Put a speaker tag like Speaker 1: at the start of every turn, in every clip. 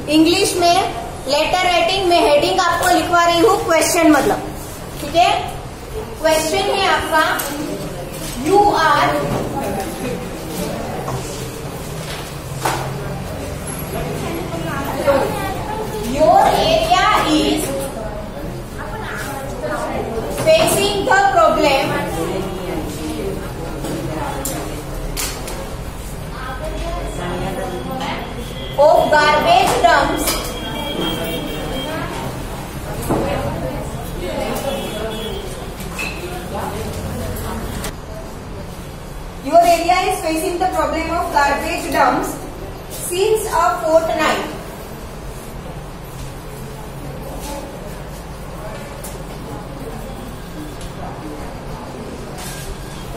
Speaker 1: English में letter writing में heading आपको लिखवा रही हूँ क्वेश्चन, मतलब ठीक है। क्वेश्चन है आपका you are your area is facing the problem of garbage dumps Your area is facing the problem of garbage dumps since a fortnight.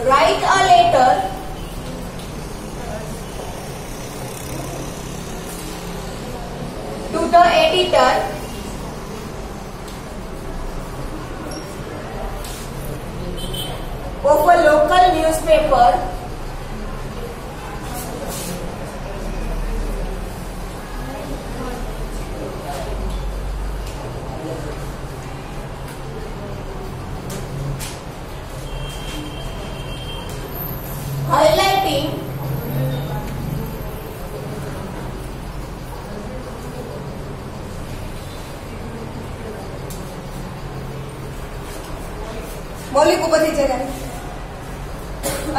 Speaker 1: Write a letter to the editor of a local newspaper highlighting મૌલિક ઉપરથી જરા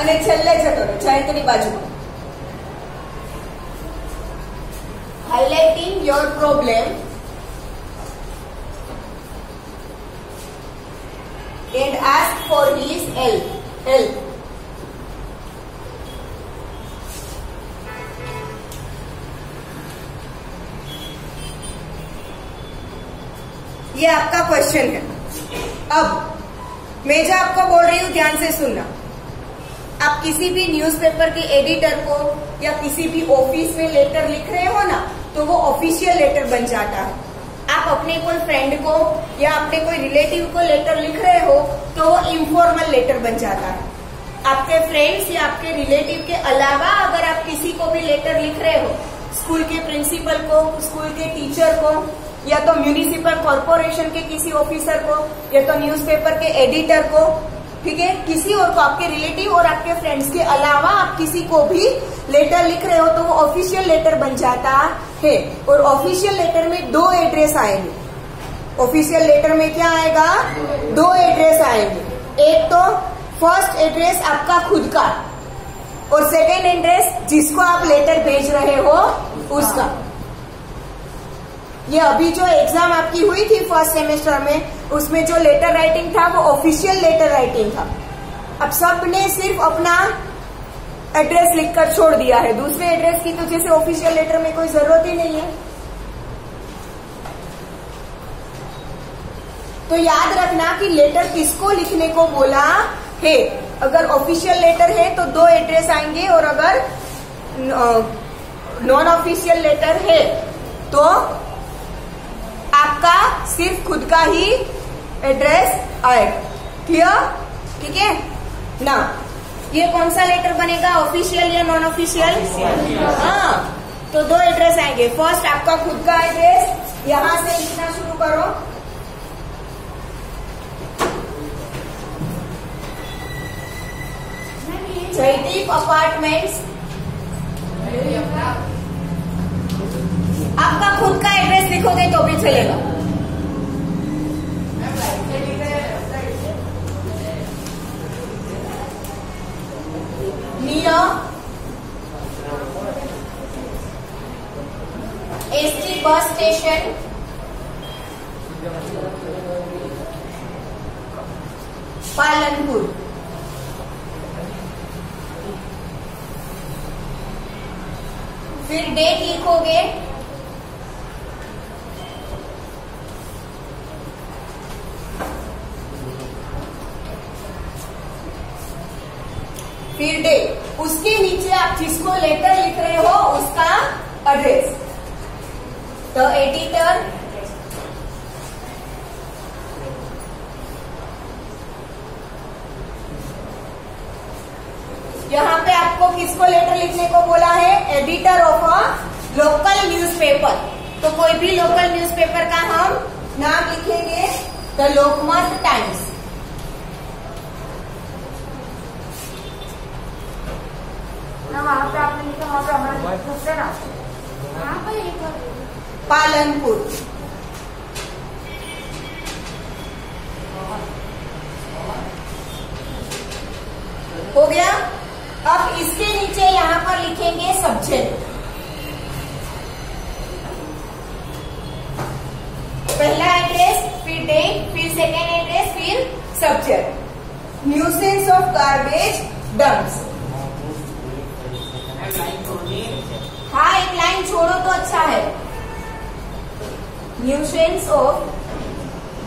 Speaker 1: અને છેલ્લે જતો રહે જયંતની બાજુમાં. Highlighting your problem and ask for his help. ये आपका question है. अब मैं जो आपको बोल रही हूँ ध्यान से सुनना. आप किसी भी न्यूज़पेपर के एडिटर को या किसी भी ऑफिस में लेटर लिख रहे हो ना, तो वो ऑफिशियल लेटर बन जाता है. आप अपने कोई फ्रेंड को या अपने कोई रिलेटिव को लेटर लिख रहे हो तो वो इनफॉर्मल लेटर बन जाता है. आपके फ्रेंड्स या आपके रिलेटिव के अलावा अगर आप किसी को भी लेटर लिख रहे हो, स्कूल के प्रिंसिपल को, स्कूल के टीचर को, या तो म्यूनिसिपल कॉर्पोरेशन के किसी ऑफिसर को, या तो न्यूज़पेपर के एडिटर को, ठीक है, किसी और को, आपके रिलेटिव और आपके फ्रेंड्स के अलावा आप किसी को भी लेटर लिख रहे हो तो वो ऑफिशियल लेटर बन जाता है. और ऑफिशियल लेटर में 2 एड्रेस आएंगे. ऑफिशियल लेटर में क्या आएगा? 2 एड्रेस आएंगे. एक तो फर्स्ट एड्रेस आपका खुद का और सेकेंड एड्रेस जिसको आप लेटर भेज रहे हो उसका. ये अभी जो एग्जाम आपकी हुई थी फर्स्ट सेमेस्टर में, उसमें जो लेटर राइटिंग था वो ऑफिशियल लेटर राइटिंग था. अब सबने सिर्फ अपना एड्रेस लिखकर छोड़ दिया है. दूसरे एड्रेस की तो जैसे ऑफिशियल लेटर में कोई जरूरत ही नहीं है. तो याद रखना कि लेटर किसको लिखने को बोला है. अगर ऑफिशियल लेटर है तो 2 एड्रेस आएंगे, और अगर नॉन ऑफिशियल लेटर है तो आपका सिर्फ खुद का ही एड्रेस आएगा. क्लियर? ठीक है ना. ये कौन सा लेटर बनेगा, ऑफिशियल या नॉन ऑफिशियल? हाँ, तो 2 एड्रेस आएंगे. फर्स्ट आपका खुद का एड्रेस, यहां से लिखना शुरू करो. जयदीप अपार्टमेंट्स. आपका खुद का एड्रेस लिखोगे तो भी चलेगा. Near ST bus station, Palanpur. फिर डेट लिखोगे. फिर डेट, उसके नीचे आप जिसको लेटर लिख रहे हो उसका एड्रेस. तो एडिटर, यहाँ पे आपको किसको लेटर लिखने को बोला है? Editor of a local newspaper. तो कोई भी लोकल न्यूज़पेपर का हम नाम लिखेंगे द लोकमत टाइम्स।
Speaker 2: ना वहाँ पे आपने लिखा, वहाँ पे हमारा लिखते ना, वहाँ पे
Speaker 1: पालनपुर। हो गया। अब इसके नीचे यहाँ पर लिखेंगे सब्जेक्ट। पहला एड्रेस, फिर डेट, फिर सेकेंड एड्रेस, फिर subject. Nuisance of garbage dumps. हाँ, एक लाइन छोड़ो तो अच्छा है। Nuisance of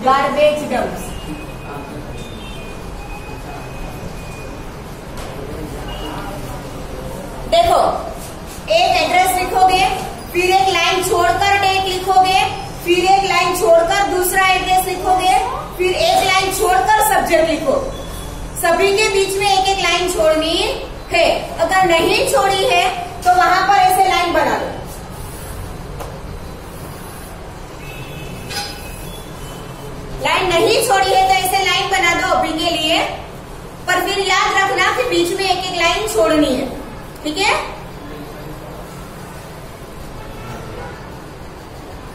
Speaker 1: garbage dumps. देखो, एक एड्रेस लिखोगे, फिर एक लाइन छोड़कर डेट लिखोगे, फिर एक लाइन छोड़कर दूसरा एड्रेस लिखोगे, फिर एक लाइन छोड़कर सब्जेक्ट लिखो। सभी के बीच में एक एक लाइन छोड़नी है। अगर नहीं छोड़ी है तो वहां पर ऐसे लाइन बना दो। लाइन नहीं छोड़ी है तो ऐसे लाइन बना दो अभी के लिए, पर फिर याद रखना कि बीच में एक एक लाइन छोड़नी है। ठीक है?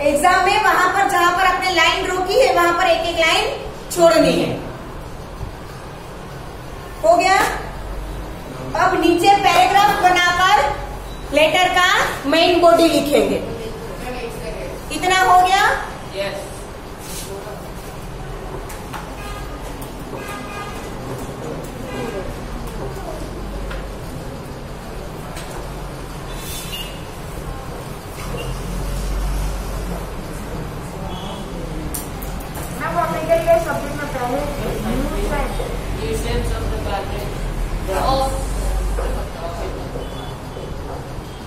Speaker 1: एग्जाम में वहां पर जहां पर आपने लाइन रोकी है वहां पर एक एक लाइन छोड़नी है। हो गया। अब नीचे पैराग्राफ बनाकर लेटर का मेन बॉडी लिखेंगे। इतना हो गया?
Speaker 3: यस।
Speaker 2: सब्जेक्ट में पहले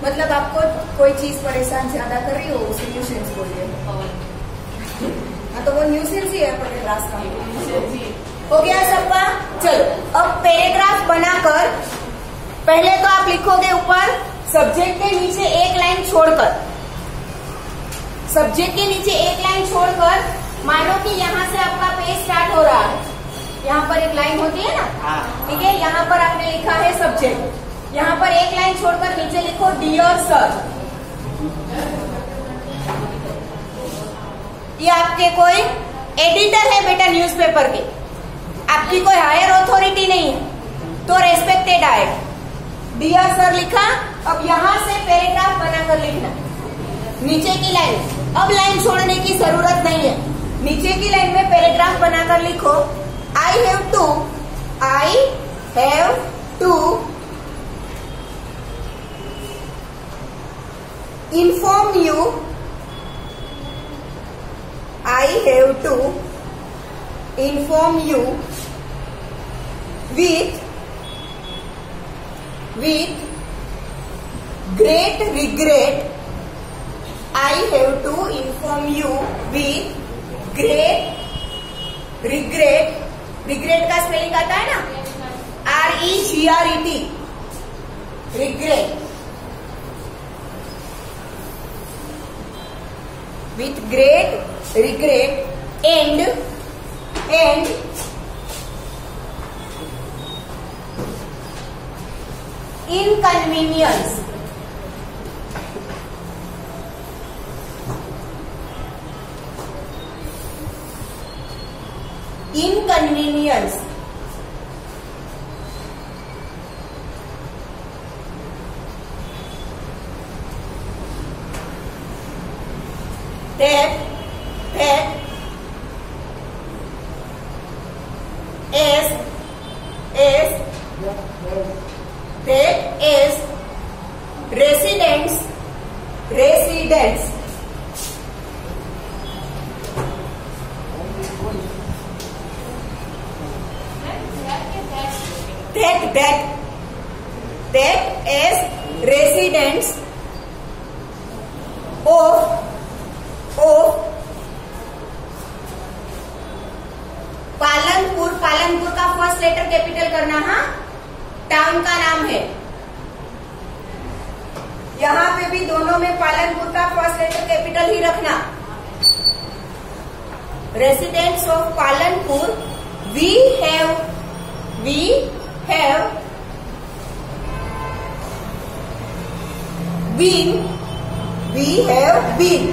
Speaker 1: मतलब आपको कोई चीज परेशान ज्यादा कर रही हो उसे न्यूसेंस बोलिए। हाँ, तो वो न्यूसेंस ही है पैराग्राफ का। हो गया सबका? चलो, अब पैराग्राफ बनाकर पहले तो आप लिखोगे ऊपर सब्जेक्ट के नीचे एक लाइन छोड़कर, सब्जेक्ट के नीचे एक लाइन छोड़कर, मानो कि यहाँ से आपका पेज स्टार्ट हो रहा है, यहाँ पर एक लाइन होती है ना, ठीक है? यहाँ पर आपने लिखा है सब्जेक्ट, यहाँ पर एक लाइन छोड़कर नीचे लिखो डियर सर। ये आपके कोई एडिटर है बेटा न्यूज़पेपर के, आपकी कोई हायर अथॉरिटी नहीं है, तो रेस्पेक्टेड आए। डियर सर लिखा। अब यहाँ से पैराग्राफ बनाकर लिखना नीचे की लाइन। अब लाइन छोड़ने की जरूरत नहीं है। नीचे की लाइन में पैराग्राफ बनाकर लिखो I have to inform you, I have to inform you with great regret, I have to inform you with great regret। regret का स्पेलिंग आता है ना, REGRET, regret। with great regret and inconvenience। inconvenience that is residents that as residents of Palanpur. Palanpur का first letter capital करना। हाँ, town का नाम है। यहाँ पे भी दोनों में पालनपुर का फर्स्ट लेटर कैपिटल ही residents of Palanpur, we have been, B-E-E-N, been.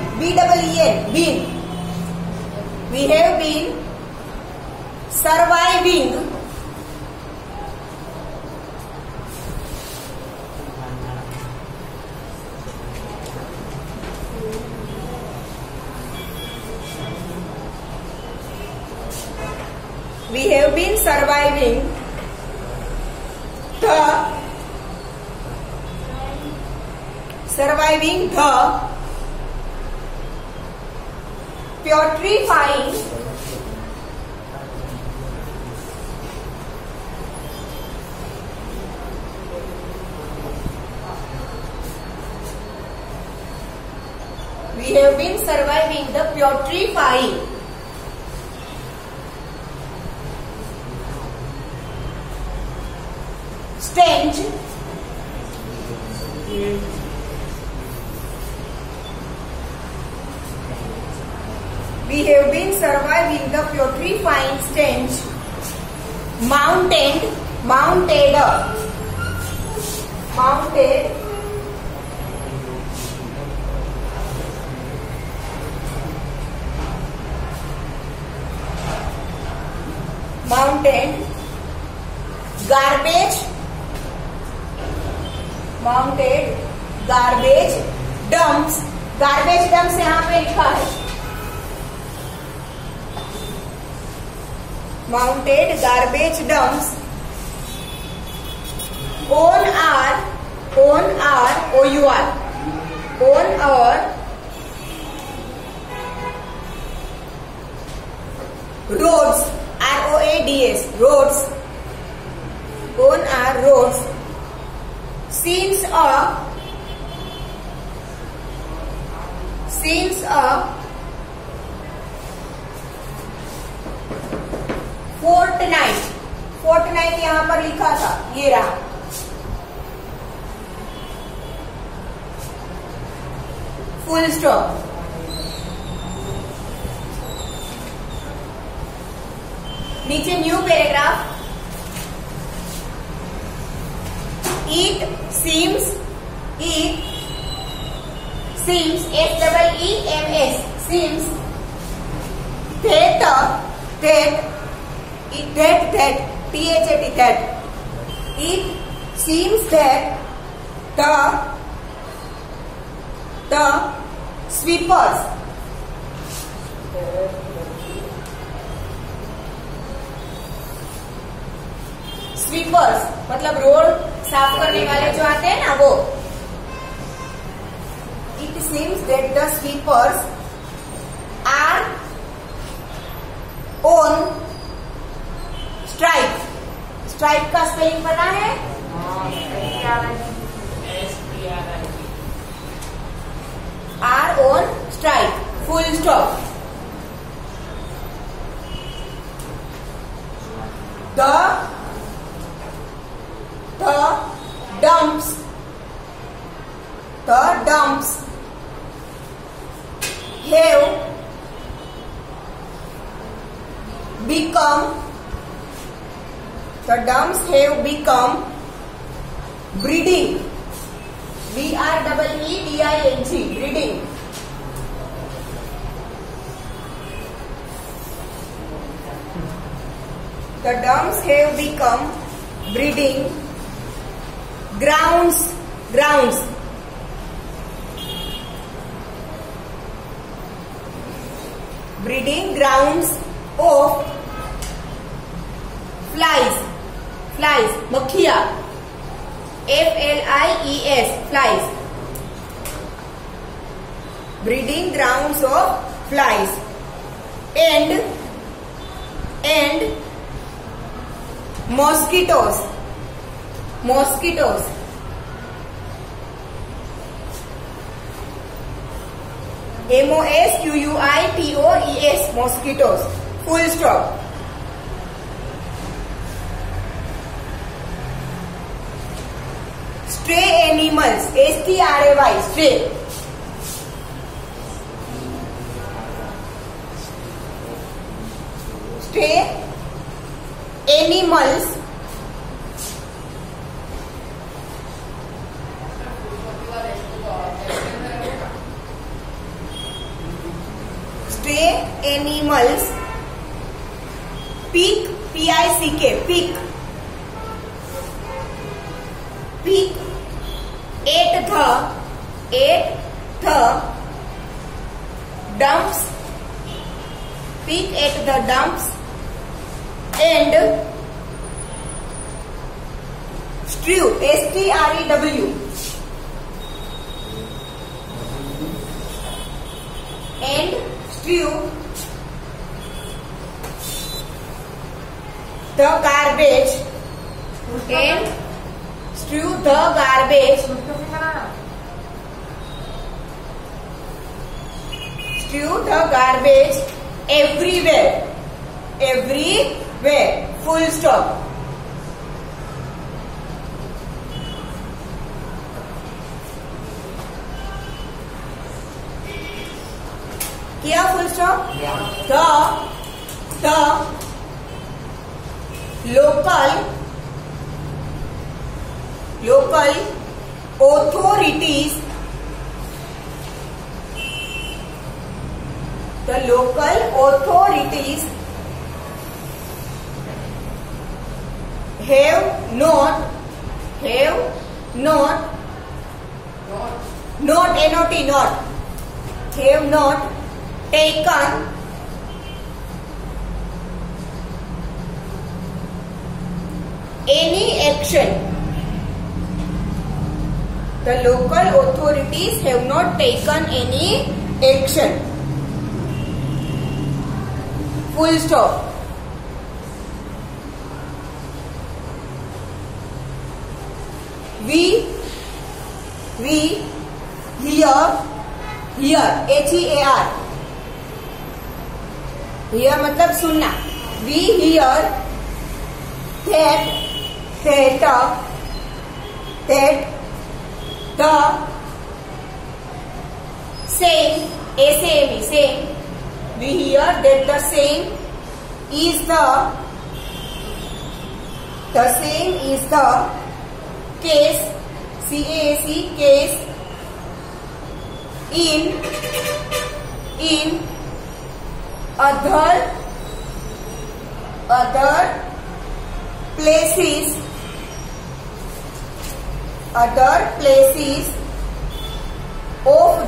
Speaker 1: We have been surviving the putrefying stench mounted garbage dumps यहाँ पे लिखा है, mounted garbage dumps on our roads, ROADS, roads, on our roads, since a fortnight यहां पर लिखा था, ये रहा, फुल स्टॉप। नीचे new paragraph, it seems SEEMS seems that it seems that the sweepers मतलब रोड साफ करने वाले जो आते हैं ना, वो, it seems that the sweepers are on strike का स्पेलिंग पता है? are on strike, full stop। The dumps have become breeding, BREEDING, breeding, the dumps have become breeding grounds of flies, मक्खिया, FLIES, flies, breeding grounds of flies, and mosquitoes, MOSQUITOES, mosquitoes, full stop। stray animals, STRAY, stray stray animals peek, P-I-C-K, peek at the dumps, peek at the dumps and strew, S-T-R-E-W, and strew the garbage and strew the garbage everywhere, full stop. किया full stop? The local authorities have not taken any action. The local authorities have not taken any action. Full stop. We hear, H-E-A-R, hear मतलब सुनना. We hear that the saying, S-A-M-E, saying, we hear that the saying is the case, C-A-S-E, case in other places of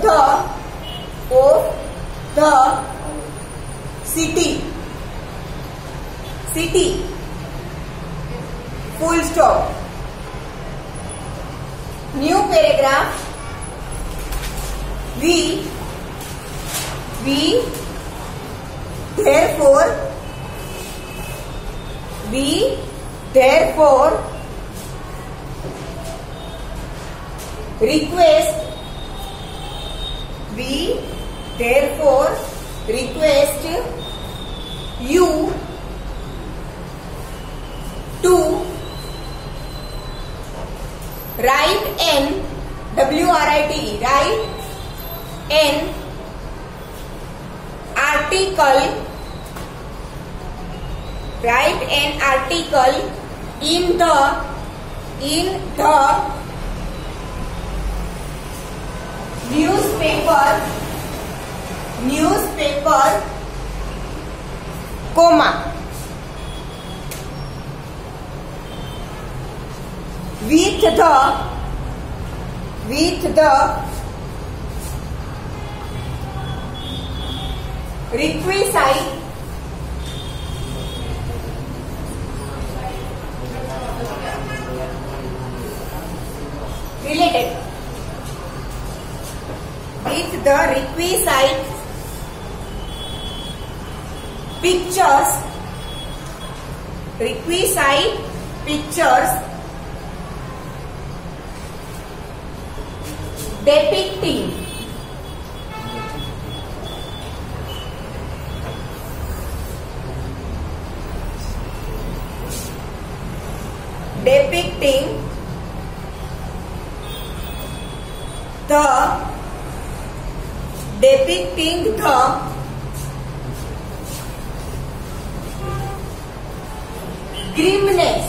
Speaker 1: the city. Full stop. New paragraph. We therefore request you to write an W-R-I-T-E, write an article in the newspaper, comma, with the requisite related, with the requisite pictures depicting the ग्रीमनेस,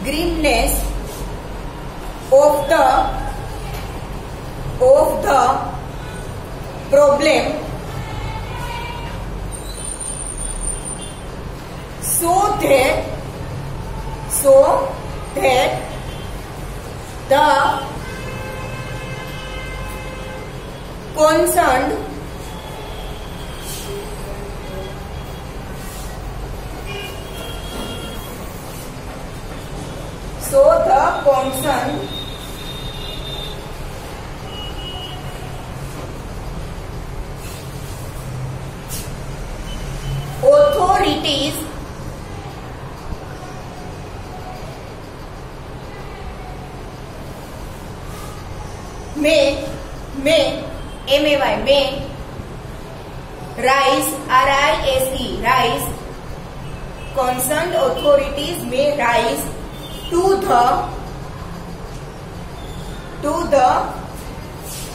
Speaker 1: ग्रीमनेस of the problem, so that the concerned authorities may rise, RISE, rise, concerned authorities may rise to the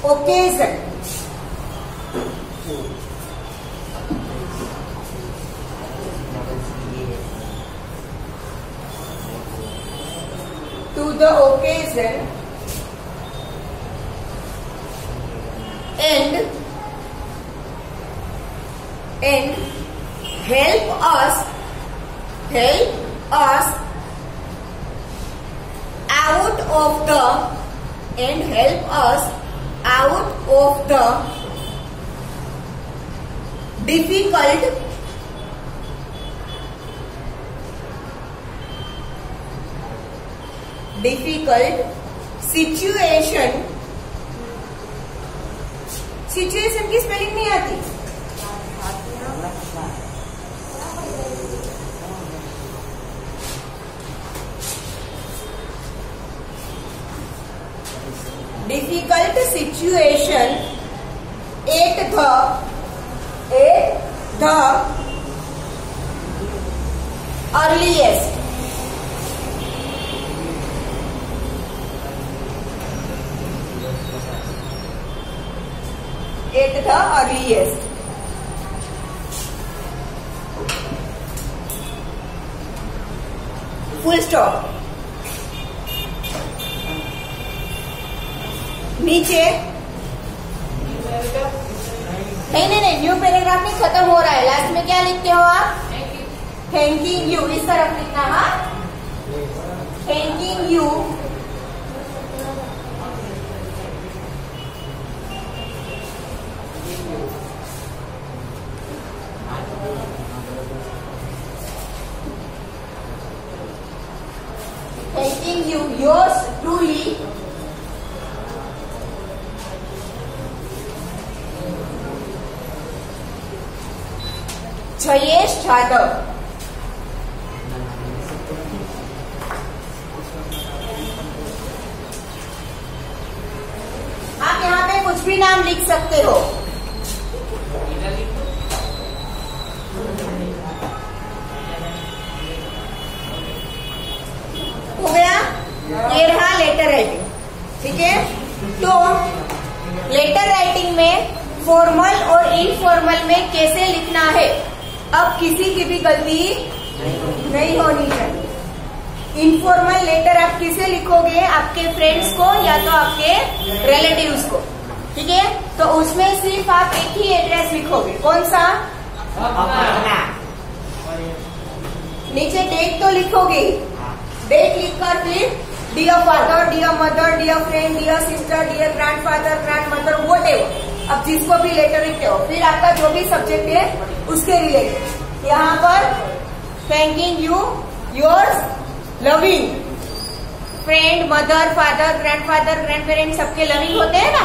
Speaker 1: occasion. To the occasion and help us out of the difficult situation की spelling नहीं आती। Difficult situation at the earliest, at the earliest. Full stop. नीचे नहीं, new paragraph नहीं, खत्म हो रहा है। लास्ट में क्या लिखते हो आप? थैंकिंग यू, इस तरफ लिखना। हाँ, thanking you yours truly, Jayesh Yadav. आप यहाँ पे कुछ भी नाम लिख सकते हो। हो गया? ये रहा लेटर राइटिंग। ठीक है, तो लेटर राइटिंग में फॉर्मल और इनफॉर्मल में कैसे लिखना है, अब किसी की भी गलती नहीं होनी चाहिए। इनफॉर्मल लेटर आप किसे लिखोगे? आपके फ्रेंड्स को या तो आपके रिलेटिव्स को। ठीक है, तो उसमें सिर्फ आप एक ही एड्रेस लिखोगे। कौन सा? अपना। नीचे डेट तो लिखोगे, डेट लिखकर फिर dear father, dear mother, dear friend, dear sister, dear grandfather, grandmother, whatever, अब जिसको भी लेटर लिखते हो। फिर आपका जो भी सब्जेक्ट है उसके रिलेटेड। यहाँ पर thanking you, yours loving, friend, mother, father, grandfather, grand parent सबके लविंग होते हैं ना।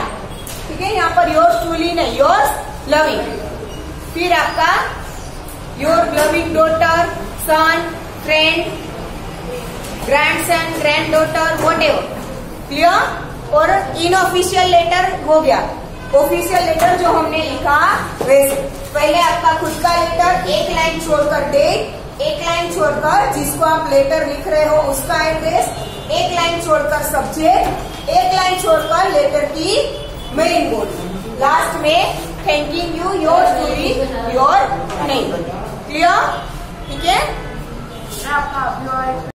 Speaker 1: ठीक है, यहाँ पर योर्स ट्रूली नहीं, योर्स लविंग। फिर आपका your loving daughter, son, friend, grandson, grand daughter, whatever. Clear? और इनऑफिशियल लेटर हो गया। ऑफिशियल लेटर जो हमने लिखा वैसे पहले आपका खुद का लेटर, एक लाइन छोड़कर डेट, एक लाइन छोड़कर जिसको आप लेटर लिख रहे हो उसका एड्रेस, एक लाइन छोड़कर सब्जेक्ट, एक लाइन छोड़कर लेटर की मेन बोर्ड, लास्ट में thanking you, your to your name. Clear? ठीक है।
Speaker 2: आपका